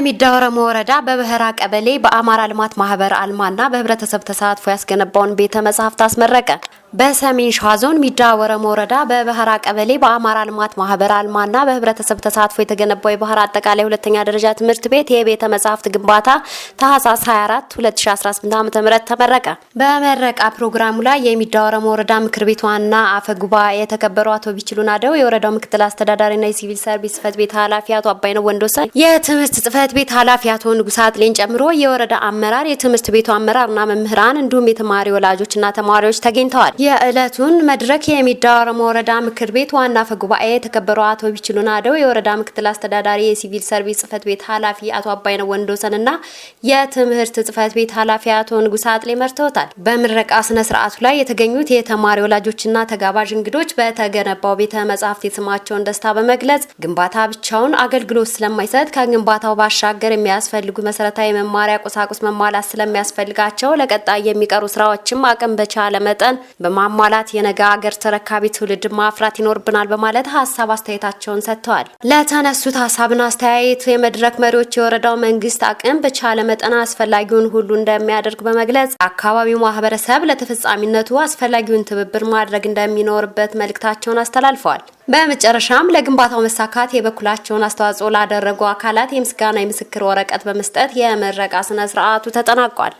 የሚዳ ወረሞ ወረዳ በበህራ ቀበሌ በአማራ ልማት ማህበር አልማና በህብረተሰብ ተሳትፎ ያስገነባውን ቤተ መጻሕፍት አስመረቀ። በሰሜን ሸዋ ዞን ሚዳ ወረሞ ወረዳ በበህራ ቀበሌ በአማራ ልማት ማህበር አልማና በህብረተሰብ ተሳትፎ የተገነባው የበህራ አጠቃላይ ሁለተኛ ደረጃ ትምህርት ቤት የቤተ መጻሕፍት ግንባታ ታህሳስ 24 2018 ዓ.ም ተመረቀ። በመረቃ ፕሮግራሙ ላይ የሚዳ ወረሞ ወረዳ ምክር ቤት ዋና አፈ ጉባኤ የተከበሩ አቶ ቢችሉ ናደው፣ የወረዳው ምክትል አስተዳዳሪና የሲቪል ሰርቪስ ጽሕፈት ቤት ኃላፊ አቶ አባይነው ወንዶሰን፣ የትምህርት ጽሕፈት ቤት ኃላፊ አቶ ንጉስ አጥሌን ጨምሮ የወረዳ አመራር፣ የትምህርት ቤቱ አመራርና መምህራን እንዲሁም የተማሪ ወላጆችና ተማሪዎች ተገኝተዋል። የዕለቱን መድረክ የሚዳ ወረሞ ወረዳ ምክር ቤት ዋና አፈ ጉባኤ የተከበሩ አቶ ቢችሉ ናደው፣ የወረዳ ምክትል አስተዳዳሪ የሲቪል ሰርቪስ ጽሕፈት ቤት ኃላፊ አቶ አባይነው ወንዶሰንና የትምህርት ጽሕፈት ቤት ኃላፊ አቶ ንጉስ አጥሌ መርተውታል። በምረቃ ስነ ስርዓቱ ላይ የተገኙት የተማሪ ወላጆችና ተጋባዥ እንግዶች በተገነባው ቤተ መጻሕፍት የተሰማቸውን ደስታ በመግለጽ ግንባታ ብቻውን አገልግሎት ስለማይሰጥ ከግንባታው ባሻገር የሚያስፈልጉ መሰረታዊ መማሪያ ቁሳቁስ መሟላት ስለሚያስፈልጋቸው ለቀጣይ የሚቀሩ ስራዎችም አቅም በቻለ መጠን በማሟላት የነገ ሀገር ተረካቢ ትውልድ ማፍራት ይኖርብናል በማለት ሀሳብ አስተያየታቸውን ሰጥተዋል። ለተነሱት ሀሳብና አስተያየት የመድረክ መሪዎች የወረዳው መንግስት አቅም በቻለ መጠን አስፈላጊውን ሁሉ እንደሚያደርግ በመግለጽ አካባቢው ማህበረሰብ ለተፈጻሚነቱ አስፈላጊውን ትብብር ማድረግ እንደሚኖርበት መልእክታቸውን አስተላልፈዋል። በመጨረሻም ለግንባታው መሳካት የበኩላቸውን አስተዋጽኦ ላደረጉ አካላት የምስጋና የምስክር ወረቀት በመስጠት የምረቃ ስነ ስርዓቱ ተጠናቋል።